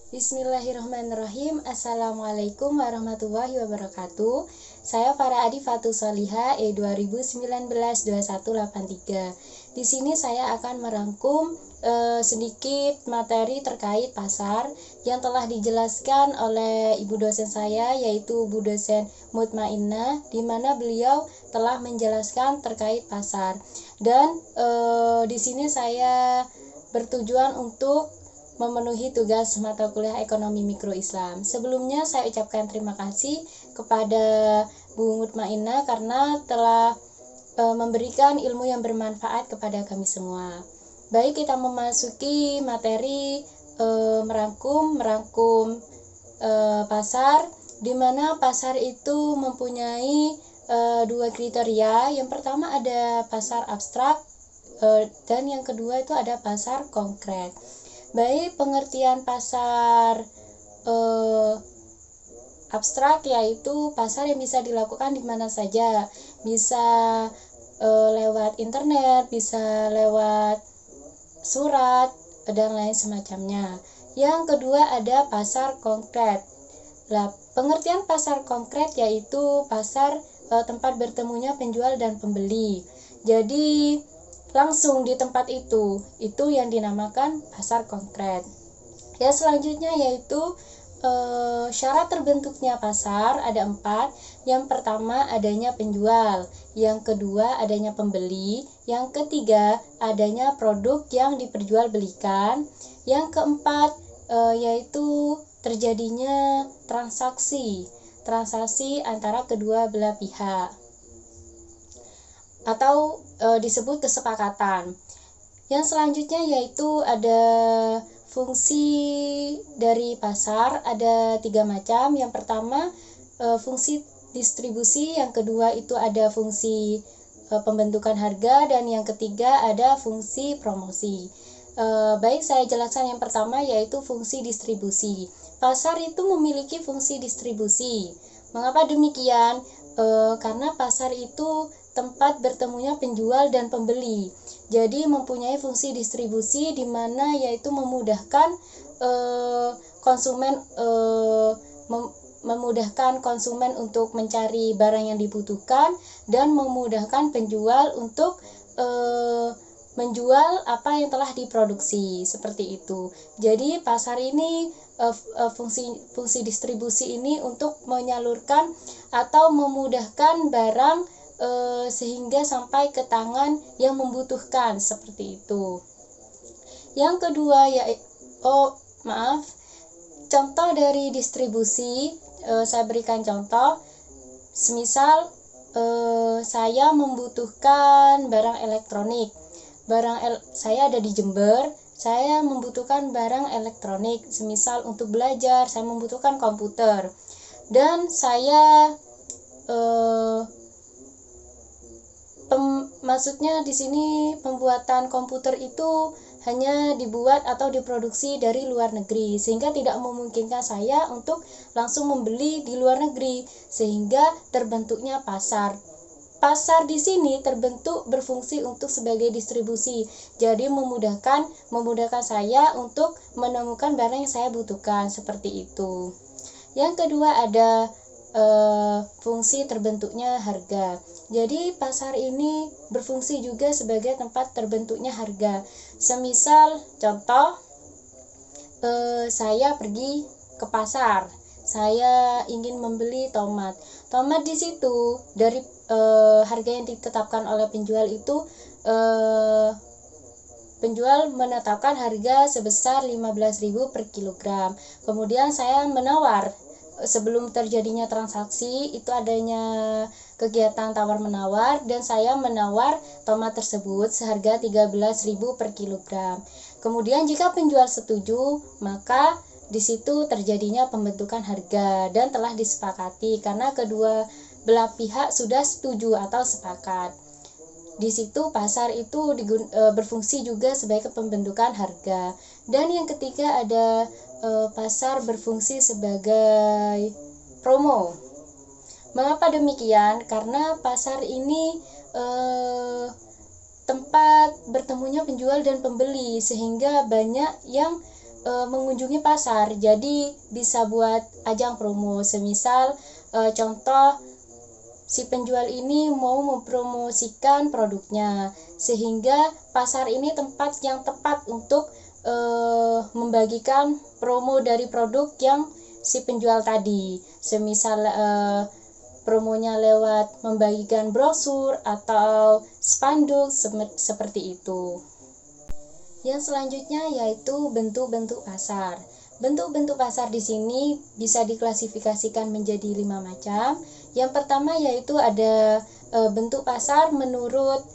Bismillahirrahmanirrahim. Assalamualaikum warahmatullahi wabarakatuh. Saya Farah Adi Fatu Soliha E2019-2183. Di sini saya akan merangkum sedikit materi terkait pasar yang telah dijelaskan oleh ibu dosen saya, yaitu Bu Dosen Mutmainnah, di mana beliau telah menjelaskan terkait pasar. Dan di sini saya bertujuan untuk memenuhi tugas mata kuliah Ekonomi Mikro Islam. Sebelumnya saya ucapkan terima kasih kepada Bu Mutmainnah karena telah memberikan ilmu yang bermanfaat kepada kami semua. Baik, kita memasuki materi merangkum pasar, di mana pasar itu mempunyai dua kriteria. Yang pertama ada pasar abstrak dan yang kedua itu ada pasar konkret. Baik, pengertian pasar abstrak yaitu pasar yang bisa dilakukan di mana saja, bisa lewat internet, bisa lewat surat, dan lain semacamnya. Yang kedua ada pasar konkret. Pengertian pasar konkret yaitu pasar tempat bertemunya penjual dan pembeli. Jadi langsung di tempat itu yang dinamakan pasar konkret. Ya, selanjutnya yaitu syarat terbentuknya pasar ada 4. Yang pertama adanya penjual, yang kedua adanya pembeli, yang ketiga adanya produk yang diperjualbelikan, yang keempat yaitu terjadinya transaksi antara kedua belah pihak atau disebut kesepakatan. Yang selanjutnya yaitu ada fungsi dari pasar, ada 3 macam. Yang pertama fungsi distribusi, yang kedua itu ada fungsi pembentukan harga, dan yang ketiga ada fungsi promosi. Baik, saya jelaskan yang pertama yaitu fungsi distribusi. Pasar itu memiliki fungsi distribusi. Mengapa demikian? Karena pasar itu tempat bertemunya penjual dan pembeli. Jadi mempunyai fungsi distribusi di mana yaitu memudahkan konsumen untuk mencari barang yang dibutuhkan dan memudahkan penjual untuk menjual apa yang telah diproduksi, seperti itu. Jadi pasar ini fungsi distribusi ini untuk menyalurkan atau memudahkan barang sehingga sampai ke tangan yang membutuhkan, seperti itu. Yang kedua contoh dari distribusi, saya berikan contoh. Semisal saya membutuhkan barang elektronik. Saya ada di Jember, saya membutuhkan barang elektronik. Semisal untuk belajar, saya membutuhkan komputer. Dan saya maksudnya di sini pembuatan komputer itu hanya dibuat atau diproduksi dari luar negeri, sehingga tidak memungkinkan saya untuk langsung membeli di luar negeri, sehingga terbentuknya pasar. Pasar di sini terbentuk berfungsi untuk sebagai distribusi, jadi memudahkan saya untuk menemukan barang yang saya butuhkan, seperti itu. Yang kedua ada fungsi terbentuknya harga. Jadi pasar ini berfungsi juga sebagai tempat terbentuknya harga. Semisal contoh, saya pergi ke pasar, saya ingin membeli tomat. Tomat di situ dari harga yang ditetapkan oleh penjual itu, penjual menetapkan harga sebesar 15.000 per kilogram. Kemudian saya menawar. Sebelum terjadinya transaksi itu adanya kegiatan tawar-menawar, dan saya menawar tomat tersebut seharga 13.000 per kilogram. Kemudian jika penjual setuju, maka di situ terjadinya pembentukan harga dan telah disepakati karena kedua belah pihak sudah setuju atau sepakat. Di situ pasar itu berfungsi juga sebagai pembentukan harga. Dan yang ketiga ada pasar berfungsi sebagai promo. Mengapa demikian? Karena pasar ini tempat bertemunya penjual dan pembeli, sehingga banyak yang mengunjungi pasar. Jadi bisa buat ajang promo. Semisal contoh, si penjual ini mau mempromosikan produknya, sehingga pasar ini tempat yang tepat untuk membagikan promo dari produk yang si penjual tadi. Semisal promonya lewat membagikan brosur atau spanduk seperti itu. Yang selanjutnya yaitu bentuk-bentuk pasar. Bentuk-bentuk pasar di sini bisa diklasifikasikan menjadi 5 macam. Yang pertama yaitu ada bentuk pasar menurut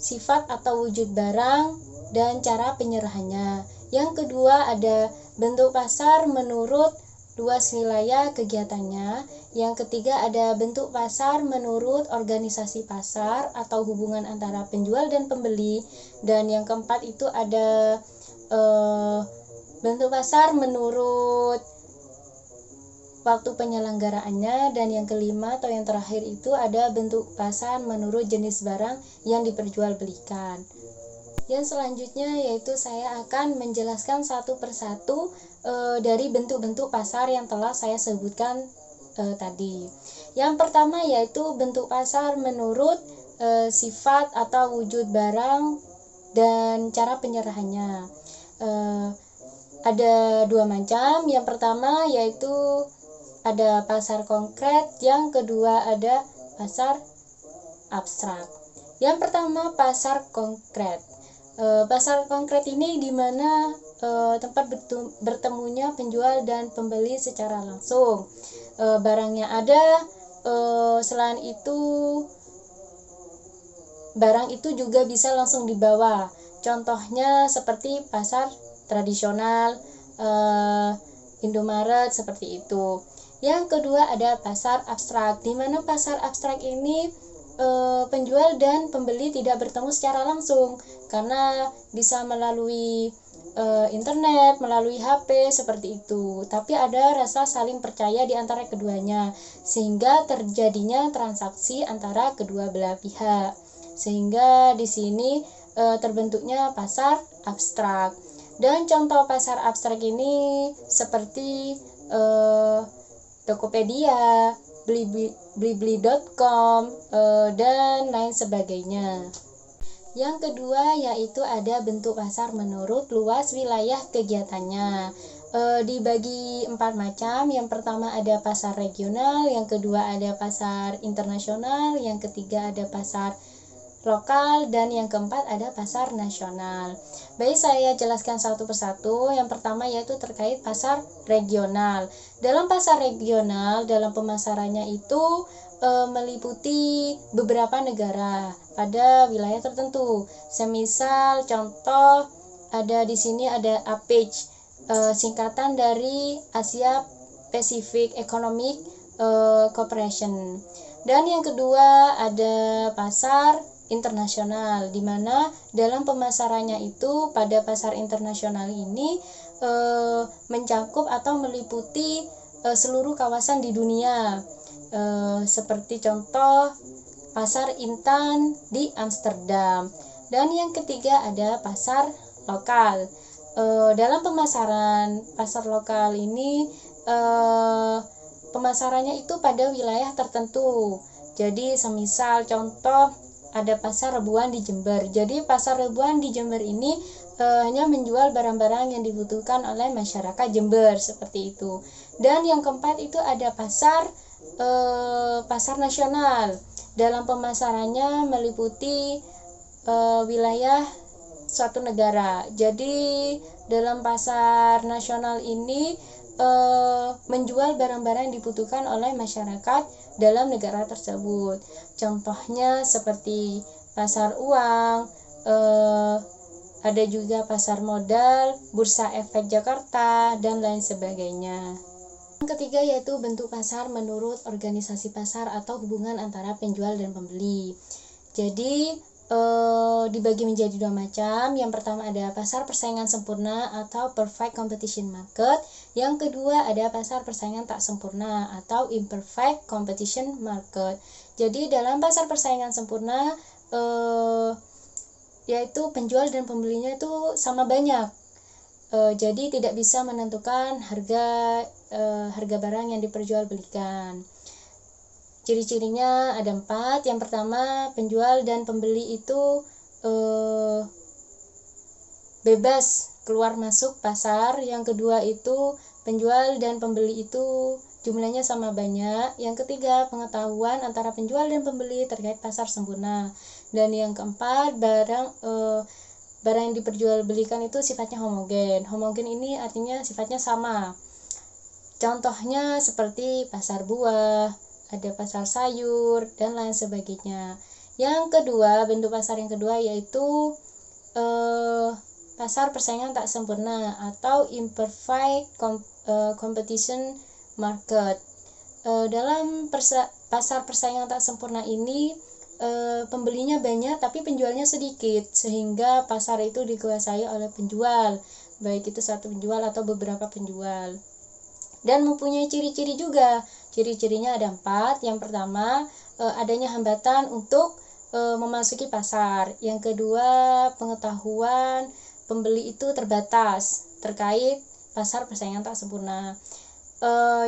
sifat atau wujud barang dan cara penyerahannya. Yang kedua ada bentuk pasar menurut luas wilayah kegiatannya. Yang ketiga ada bentuk pasar menurut organisasi pasar atau hubungan antara penjual dan pembeli. Dan yang keempat itu ada bentuk pasar menurut waktu penyelenggaraannya. Dan yang kelima atau yang terakhir itu ada bentuk pasar menurut jenis barang yang diperjualbelikan. Yang selanjutnya yaitu saya akan menjelaskan satu persatu dari bentuk-bentuk pasar yang telah saya sebutkan tadi. Yang pertama yaitu bentuk pasar menurut sifat atau wujud barang dan cara penyerahannya. Ada 2 macam. Yang pertama yaitu ada pasar konkret, yang kedua ada pasar abstrak. Yang pertama pasar konkret. Pasar konkret ini di mana tempat bertemunya penjual dan pembeli secara langsung. Barangnya ada, selain itu barang itu juga bisa langsung dibawa. Contohnya seperti pasar tradisional, Indomaret seperti itu. Yang kedua ada pasar abstrak, di mana pasar abstrak ini penjual dan pembeli tidak bertemu secara langsung karena bisa melalui internet, melalui HP seperti itu. Tapi ada rasa saling percaya di antara keduanya sehingga terjadinya transaksi antara kedua belah pihak. Sehingga di sini terbentuknya pasar abstrak. Dan contoh pasar abstrak ini seperti Tokopedia, Blibli.com, dan lain sebagainya. Yang kedua yaitu ada bentuk pasar menurut luas wilayah kegiatannya. Dibagi 4 macam. Yang pertama ada pasar regional, yang kedua ada pasar internasional, yang ketiga ada pasar lokal, dan yang keempat ada pasar nasional. Baik, saya jelaskan satu persatu. Yang pertama yaitu terkait pasar regional. Dalam pasar regional, dalam pemasarannya itu meliputi beberapa negara pada wilayah tertentu. Semisal contoh ada di sini ada APEC, singkatan dari Asia Pacific Economic Cooperation. Dan yang kedua ada pasar internasional, di mana dalam pemasarannya itu pada pasar internasional ini mencakup atau meliputi seluruh kawasan di dunia. Seperti contoh pasar Intan di Amsterdam. Dan yang ketiga ada pasar lokal. Dalam pemasaran pasar lokal ini pemasarannya itu pada wilayah tertentu. Jadi semisal contoh ada pasar Rebuan di Jember. Jadi pasar Rebuan di Jember ini hanya menjual barang-barang yang dibutuhkan oleh masyarakat Jember seperti itu. Dan yang keempat itu ada pasar nasional. Dalam pemasarannya meliputi wilayah suatu negara. Jadi dalam pasar nasional ini menjual barang-barang yang dibutuhkan oleh masyarakat dalam negara tersebut. Contohnya seperti pasar uang, ada juga pasar modal, Bursa Efek Jakarta, dan lain sebagainya. Yang ketiga yaitu bentuk pasar menurut organisasi pasar atau hubungan antara penjual dan pembeli. Jadi dibagi menjadi 2 macam. Yang pertama ada pasar persaingan sempurna atau perfect competition market. Yang kedua ada pasar persaingan tak sempurna atau imperfect competition market. Jadi dalam pasar persaingan sempurna yaitu penjual dan pembelinya itu sama banyak. jadi tidak bisa menentukan harga barang yang diperjualbelikan. Ciri-cirinya ada 4. Yang pertama, penjual dan pembeli itu bebas keluar masuk pasar. Yang kedua itu penjual dan pembeli itu jumlahnya sama banyak. Yang ketiga, pengetahuan antara penjual dan pembeli terkait pasar sempurna. Dan yang keempat, barang yang diperjualbelikan itu sifatnya homogen. Homogen ini artinya sifatnya sama. Contohnya seperti pasar buah, ada pasar sayur, dan lain sebagainya. Yang kedua, bentuk pasar yang kedua yaitu pasar persaingan tak sempurna atau imperfect competition market. Dalam pasar persaingan tak sempurna ini, pembelinya banyak tapi penjualnya sedikit, sehingga pasar itu dikuasai oleh penjual, baik itu satu penjual atau beberapa penjual. Dan mempunyai ciri-ciri juga. Ciri-cirinya ada 4. Yang pertama, adanya hambatan untuk memasuki pasar. Yang kedua, pengetahuan pembeli itu terbatas terkait pasar persaingan tak sempurna.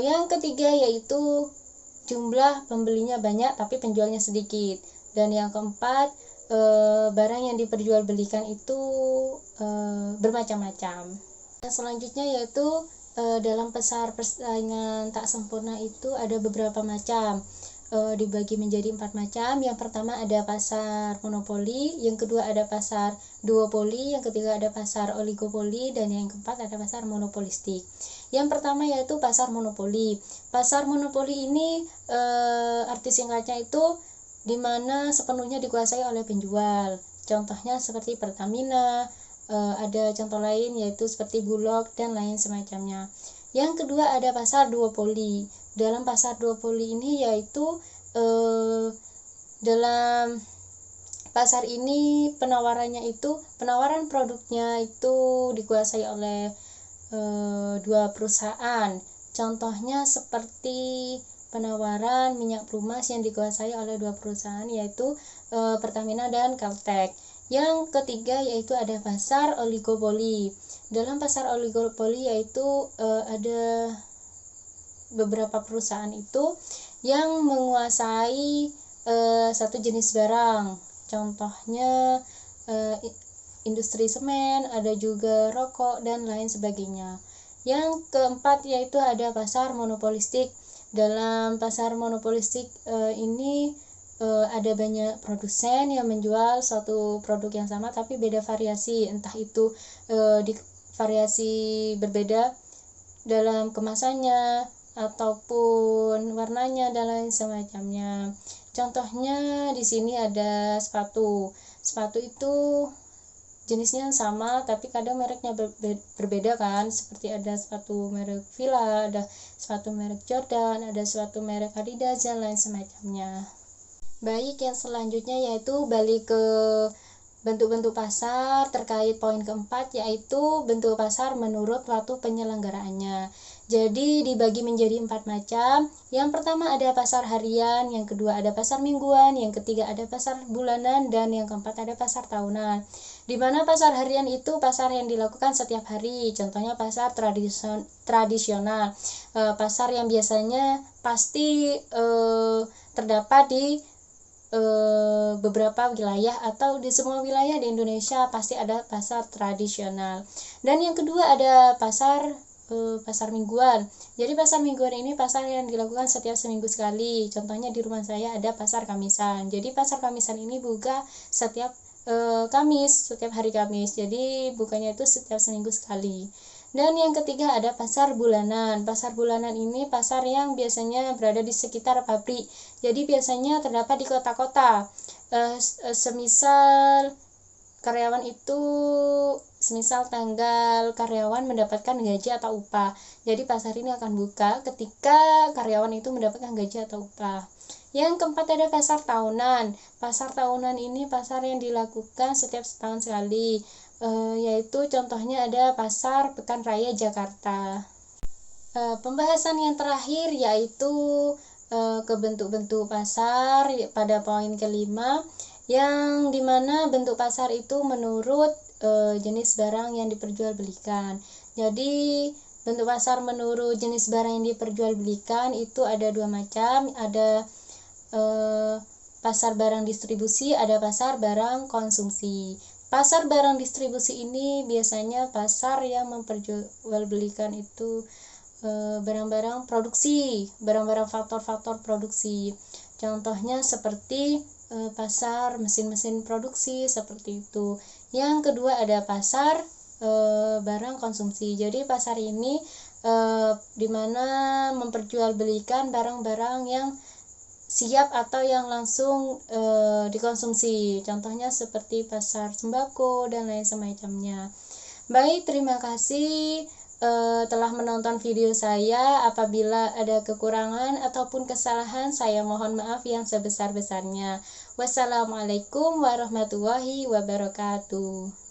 Yang ketiga yaitu jumlah pembelinya banyak tapi penjualnya sedikit. Dan yang keempat, barang yang diperjualbelikan itu bermacam-macam. Yang selanjutnya yaitu dalam pasar persaingan tak sempurna itu ada beberapa macam, dibagi menjadi 4 macam. Yang pertama ada pasar monopoli, yang kedua ada pasar duopoli, yang ketiga ada pasar oligopoli, dan yang keempat ada pasar monopolistik. Yang pertama yaitu pasar monopoli. Pasar monopoli ini arti singkatnya itu di mana sepenuhnya dikuasai oleh penjual. Contohnya seperti Pertamina, ada contoh lain yaitu seperti Bulog dan lain semacamnya. Yang kedua ada pasar duopoli. Dalam pasar duopoli ini yaitu dalam pasar ini penawaran produknya itu dikuasai oleh 2 perusahaan. Contohnya seperti penawaran minyak Plumas yang dikuasai oleh 2 perusahaan yaitu Pertamina dan Caltek. Yang ketiga yaitu ada pasar oligopoli. Dalam pasar oligopoli yaitu ada beberapa perusahaan itu yang menguasai satu jenis barang. Contohnya industri semen, ada juga rokok dan lain sebagainya. Yang keempat yaitu ada pasar monopolistik. Dalam pasar monopolistik ini ada banyak produsen yang menjual suatu produk yang sama tapi beda variasi, entah itu di variasi berbeda dalam kemasannya ataupun warnanya dan lain semacamnya. Contohnya di sini ada sepatu. Sepatu itu jenisnya sama tapi kadang mereknya berbeda kan, seperti ada sepatu merek Fila, ada sepatu merek Jordan, ada sepatu merek Adidas dan lain semacamnya. Baik, yang selanjutnya yaitu balik ke bentuk-bentuk pasar terkait poin keempat, yaitu bentuk pasar menurut waktu penyelenggaraannya. Jadi dibagi menjadi 4 macam. Yang pertama ada pasar harian, yang kedua ada pasar mingguan, yang ketiga ada pasar bulanan, dan yang keempat ada pasar tahunan. Di mana pasar harian itu pasar yang dilakukan setiap hari. Contohnya pasar tradisional, pasar yang biasanya pasti terdapat di beberapa wilayah atau di semua wilayah di Indonesia pasti ada pasar tradisional. Dan yang kedua ada pasar mingguan. Jadi pasar mingguan ini pasar yang dilakukan setiap seminggu sekali. Contohnya di rumah saya ada pasar Kamisan. Jadi pasar Kamisan ini buka setiap setiap hari Kamis. Jadi bukanya itu setiap seminggu sekali. Dan yang ketiga ada pasar bulanan. Pasar bulanan ini pasar yang biasanya berada di sekitar pabrik. Jadi biasanya terdapat di kota-kota. Semisal tanggal karyawan mendapatkan gaji atau upah. Jadi pasar ini akan buka ketika karyawan itu mendapatkan gaji atau upah. Yang keempat ada pasar tahunan. Pasar tahunan ini pasar yang dilakukan setiap setahun sekali. Yaitu contohnya ada pasar Pekan Raya Jakarta. Pembahasan yang terakhir yaitu ke bentuk-bentuk pasar pada poin kelima, yang dimana bentuk pasar itu menurut jenis barang yang diperjualbelikan. Jadi bentuk pasar menurut jenis barang yang diperjualbelikan itu ada dua macam, ada pasar barang distribusi, ada pasar barang konsumsi. Pasar barang distribusi ini biasanya pasar yang memperjualbelikan itu barang-barang produksi, barang-barang faktor-faktor produksi. Contohnya seperti pasar mesin-mesin produksi seperti itu. Yang kedua ada pasar barang konsumsi. Jadi pasar ini di mana memperjualbelikan barang-barang yang siap atau yang langsung dikonsumsi. Contohnya seperti pasar sembako dan lain semacamnya. Baik, terima kasih telah menonton video saya. Apabila ada kekurangan ataupun kesalahan, saya mohon maaf yang sebesar-besarnya. Wassalamualaikum warahmatullahi wabarakatuh.